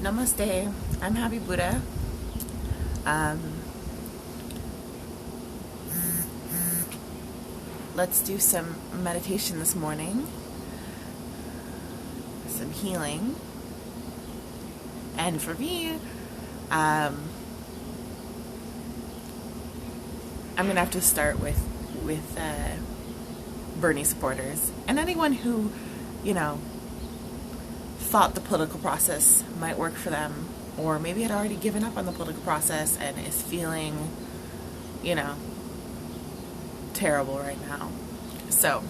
Namaste. I'm Happy Buddha. Let's do some meditation this morning, some healing. And for me, I'm going to have to start with Bernie supporters and anyone who, thought the political process might work for them, or maybe had already given up on the political process and is feeling, terrible right now. So,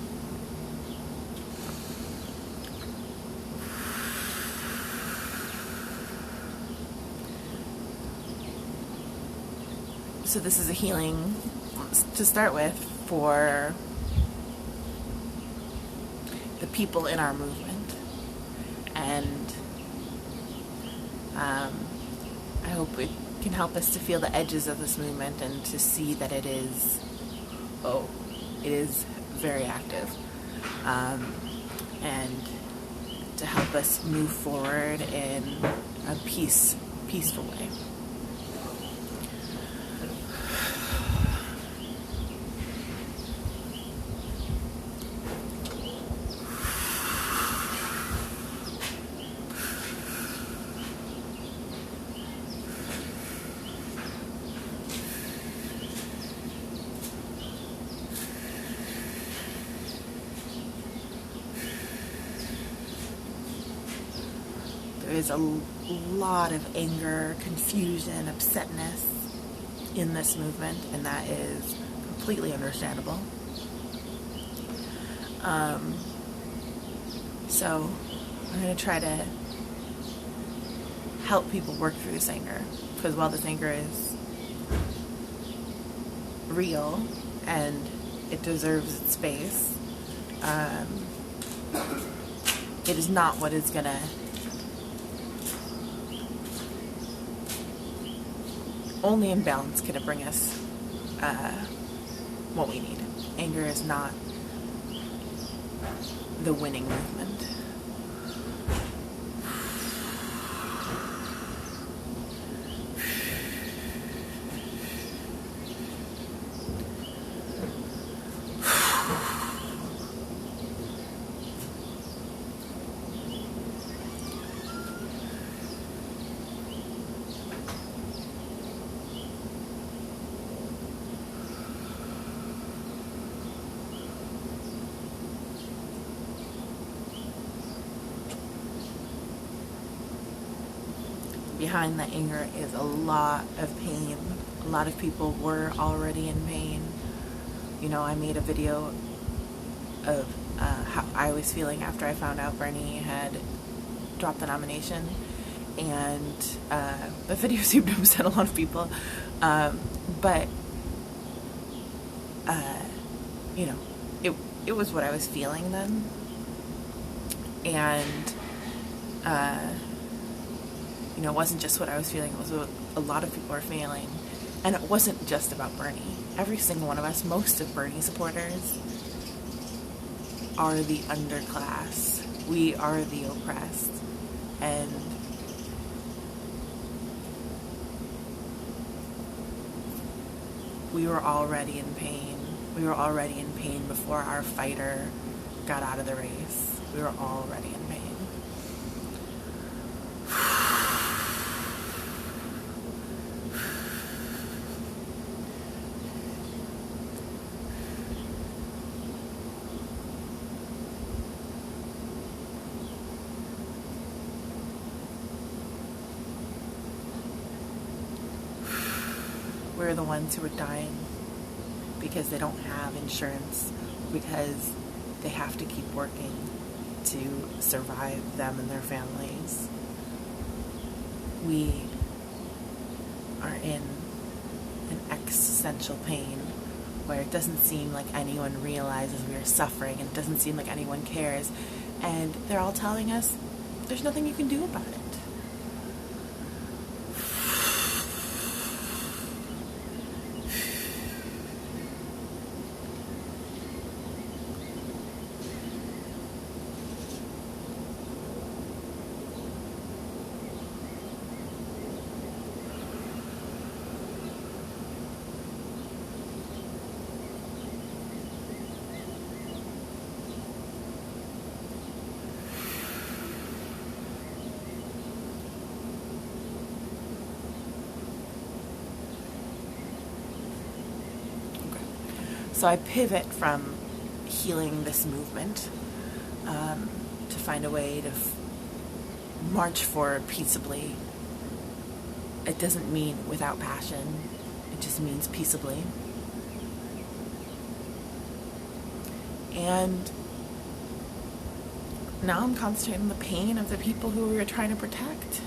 this is a healing to start with for the people in our movement. And I hope it can help us to feel the edges of this movement and to see that it is very active, and to help us move forward in a peaceful way. There is a lot of anger, confusion, upsetness in this movement, and that is completely understandable. So I'm going to try to help people work through this anger, because while this anger is real and it deserves its space, it is not what is going to only in balance can it bring us what we need. Anger is not the winning movement. Behind the anger is a lot of pain. A lot of people were already in pain. I made a video of how I was feeling after I found out Bernie had dropped the nomination, and the video seemed to upset a lot of people. But it was what I was feeling then, and it wasn't just what I was feeling, it was what a lot of people were feeling. And it wasn't just about Bernie. Every single one of us, most of Bernie supporters, are the underclass. We are the oppressed. And we were already in pain. We were already in pain before our fighter got out of the race. We were already in pain. We're the ones who are dying because they don't have insurance, because they have to keep working to survive them and their families. We are in an existential pain where it doesn't seem like anyone realizes we are suffering, and it doesn't seem like anyone cares, and they're all telling us there's nothing you can do about it. So I pivot from healing this movement to find a way to march forward peaceably. It doesn't mean without passion. It just means peaceably. And now I'm concentrating on the pain of the people who we were trying to protect.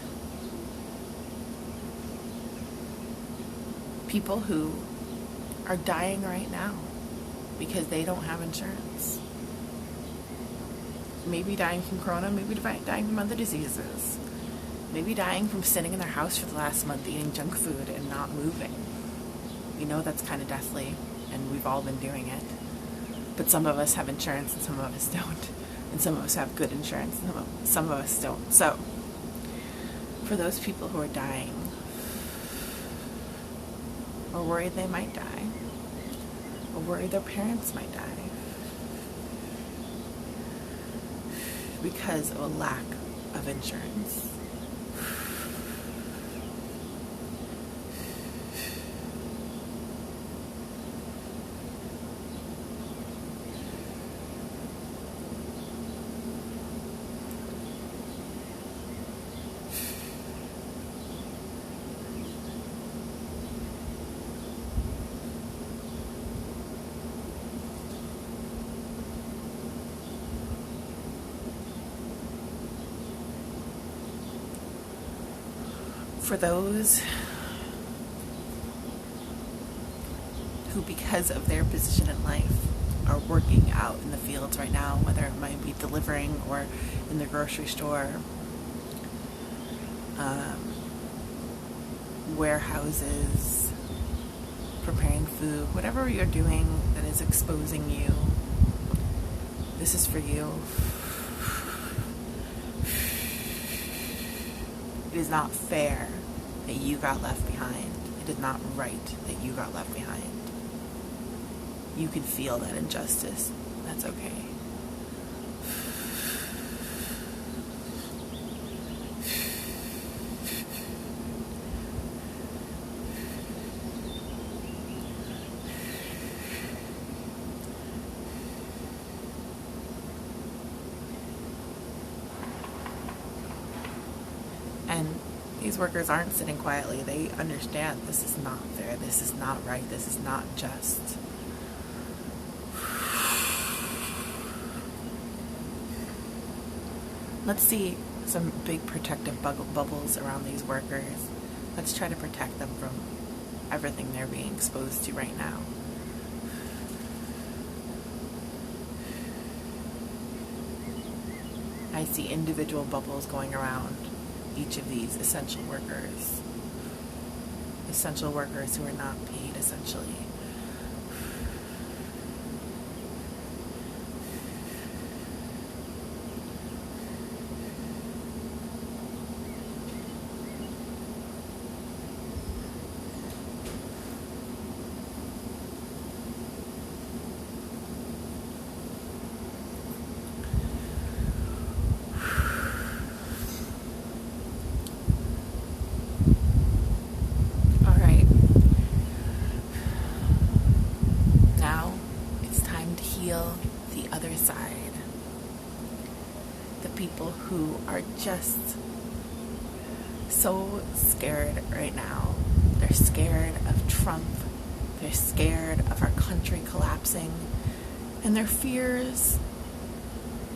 People who are dying right now because they don't have insurance. Maybe dying from corona, maybe dying from other diseases. Maybe dying from sitting in their house for the last month eating junk food and not moving. You know, that's kind of deathly, and we've all been doing it. But some of us have insurance and some of us don't. And some of us have good insurance and some of us don't. So, for those people who are dying, or worried they might die, or worried their parents might die, because of a lack of insurance. For those who, because of their position in life, are working out in the fields right now, whether it might be delivering or in the grocery store, warehouses, preparing food, whatever you're doing that is exposing you, this is for you. It is not fair that you got left behind. It is not right that you got left behind. You can feel that injustice. That's okay. And these workers aren't sitting quietly. They understand this is not fair. This is not right. This is not just. Let's see some big protective bubbles around these workers. Let's try to protect them from everything they're being exposed to right now. I see individual bubbles going around each of these essential workers who are not paid essentially. The other side, the people who are just so scared right now. They're scared of Trump, they're scared of our country collapsing, and their fears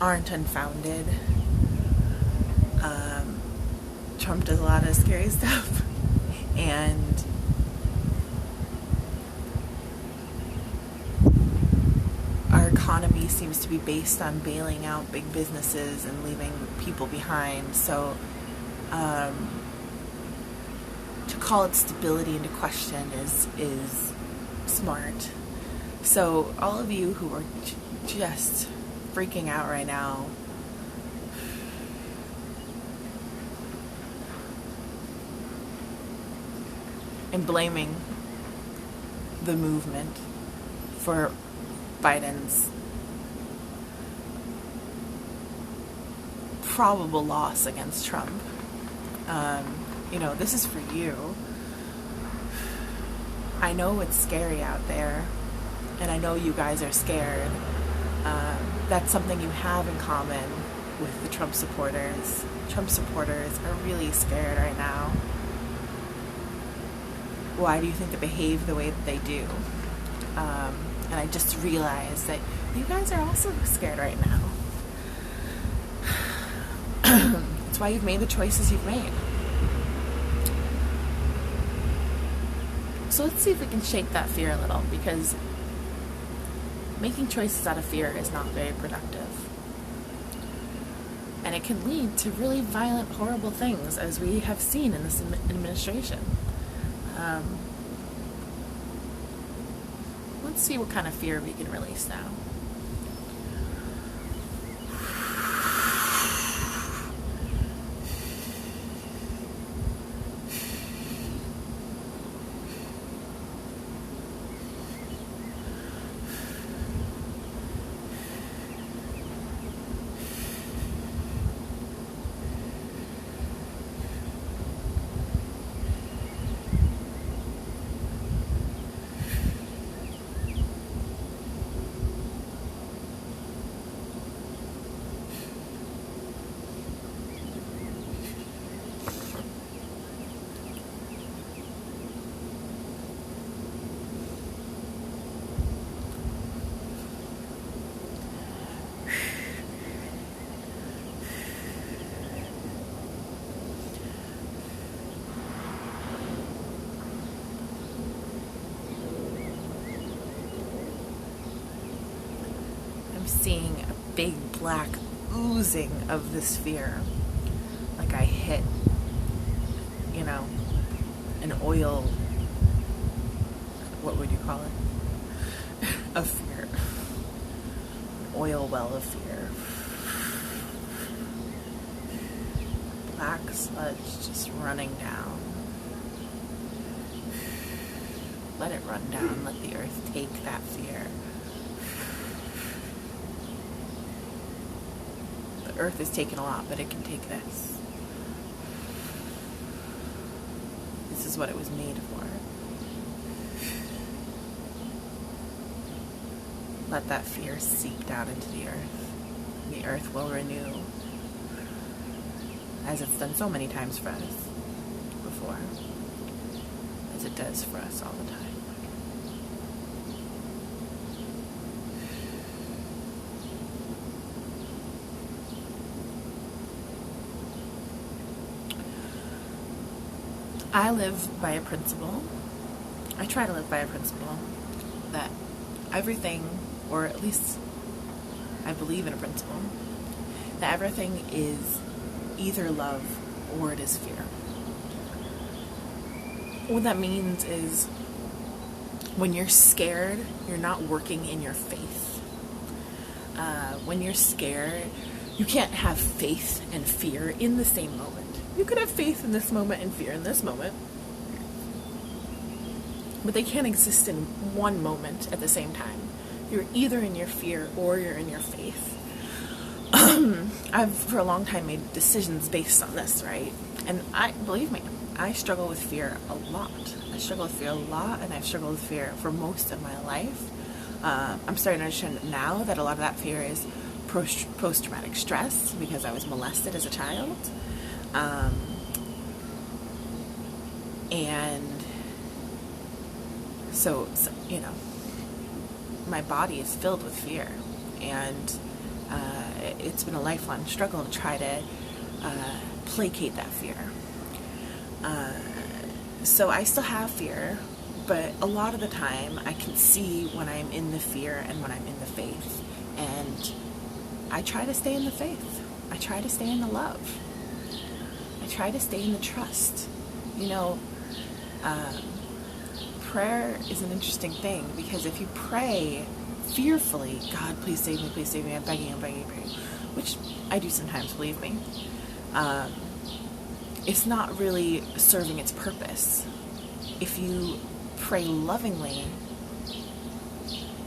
aren't unfounded. Trump does a lot of scary stuff, and economy seems to be based on bailing out big businesses and leaving people behind. So to call its stability into question is smart. So all of you who are just freaking out right now, and blaming the movement for Biden's probable loss against Trump. This is for you. I know it's scary out there. and I know you guys are scared. That's something you have in common with the Trump supporters. Trump supporters are really scared right now. Why do you think they behave the way that they do? And I just realized that you guys are also scared right now. That's why you've made the choices you've made. So let's see if we can shake that fear a little, because making choices out of fear is not very productive. And it can lead to really violent, horrible things, as we have seen in this administration. Let's see what kind of fear we can release now. Seeing a big black oozing of this fear, like I hit, an oil, what would you call it? Of fear. An oil well of fear. Black sludge just running down. Let it run down, let the earth take that fear. Earth is taking a lot, but it can take this. This is what it was made for. Let that fear seep down into the earth. The earth will renew, as it's done so many times for us before, as it does for us all the time. I live by a principle. I try to live by a principle that everything, or at least I believe in a principle, that everything is either love or it is fear. What that means is when you're scared, you're not working in your faith. When you're scared, you can't have faith and fear in the same moment. You could have faith in this moment and fear in this moment, but they can't exist in one moment at the same time. You're either in your fear or you're in your faith. I've for a long time made decisions based on this, right? And believe me, I struggle with fear a lot. I struggle with fear a lot, and I've struggled with fear for most of my life. I'm starting to understand now that a lot of that fear is post-traumatic stress, because I was molested as a child. And so, my body is filled with fear, and it's been a lifelong struggle to try to placate that fear. So I still have fear, but a lot of the time I can see when I'm in the fear and when I'm in the faith, and I try to stay in the faith. I try to stay in the love. I try to stay in the trust. Prayer is an interesting thing, because if you pray fearfully, God, please save me, I'm begging, which I do sometimes, believe me, it's not really serving its purpose. If you pray lovingly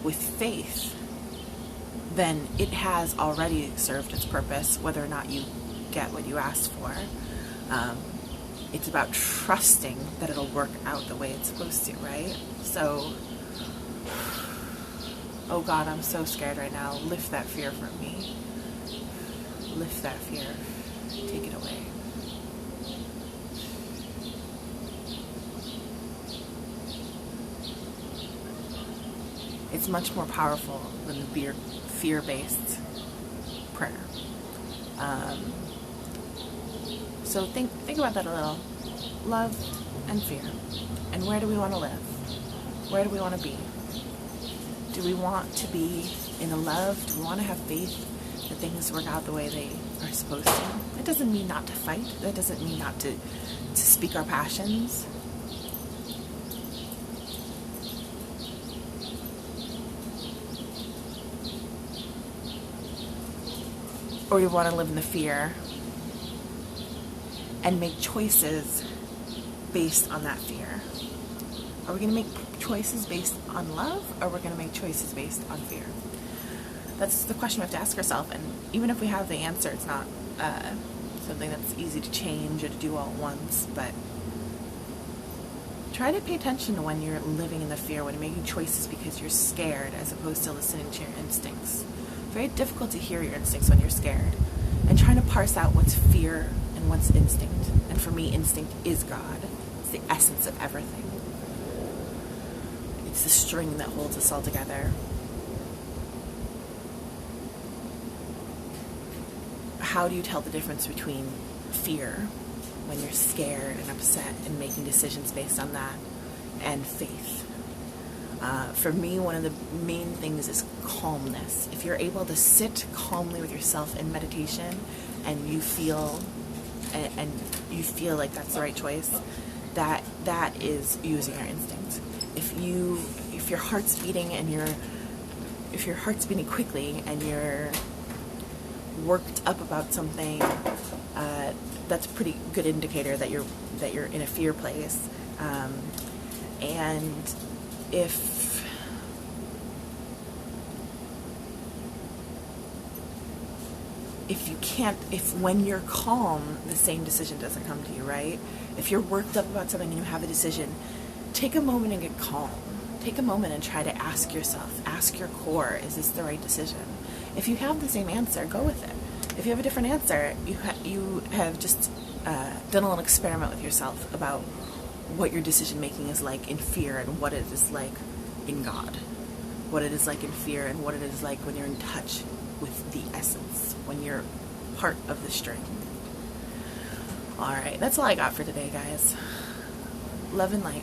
with faith, then it has already served its purpose, whether or not you get what you asked for. It's about trusting that it'll work out the way it's supposed to, right? So Oh God, I'm so scared right now. Lift that fear from me. Lift that fear. Take it away. It's much more powerful than the fear-based prayer. So think about that a little. Love and fear. And where do we want to live? Where do we want to be? Do we want to be in a love? Do we want to have faith that things work out the way they are supposed to? That doesn't mean not to fight. That doesn't mean not to speak our passions. Or do we want to live in the fear and make choices based on that fear? Are we going to make choices based on love, or are we going to make choices based on fear? That's the question we have to ask ourselves. And even if we have the answer, it's not something that's easy to change or to do all at once. But try to pay attention to when you're living in the fear, when you're making choices because you're scared, as opposed to listening to your instincts. Very difficult to hear your instincts when you're scared, and trying to parse out what's fear and what's instinct. And for me, instinct is God. It's the essence of everything. It's the string that holds us all together. How do you tell the difference between fear, when you're scared and upset and making decisions based on that, and faith? For me, one of the main things is calmness. If you're able to sit calmly with yourself in meditation, and you feel like that's the right choice, that is using our instinct. If your heart's beating quickly and you're worked up about something, that's a pretty good indicator that you're in a fear place. And if when you're calm, the same decision doesn't come to you, right? If you're worked up about something and you have a decision, take a moment and get calm. Take a moment and try to ask yourself, ask your core, is this the right decision? If you have the same answer, go with it. If you have a different answer, you have just done a little experiment with yourself about what your decision making is like in fear and what it is like in God. What it is like in fear and what it is like when you're in touch with the essence, when you're part of the string. Alright, that's all I got for today, guys. Love and light.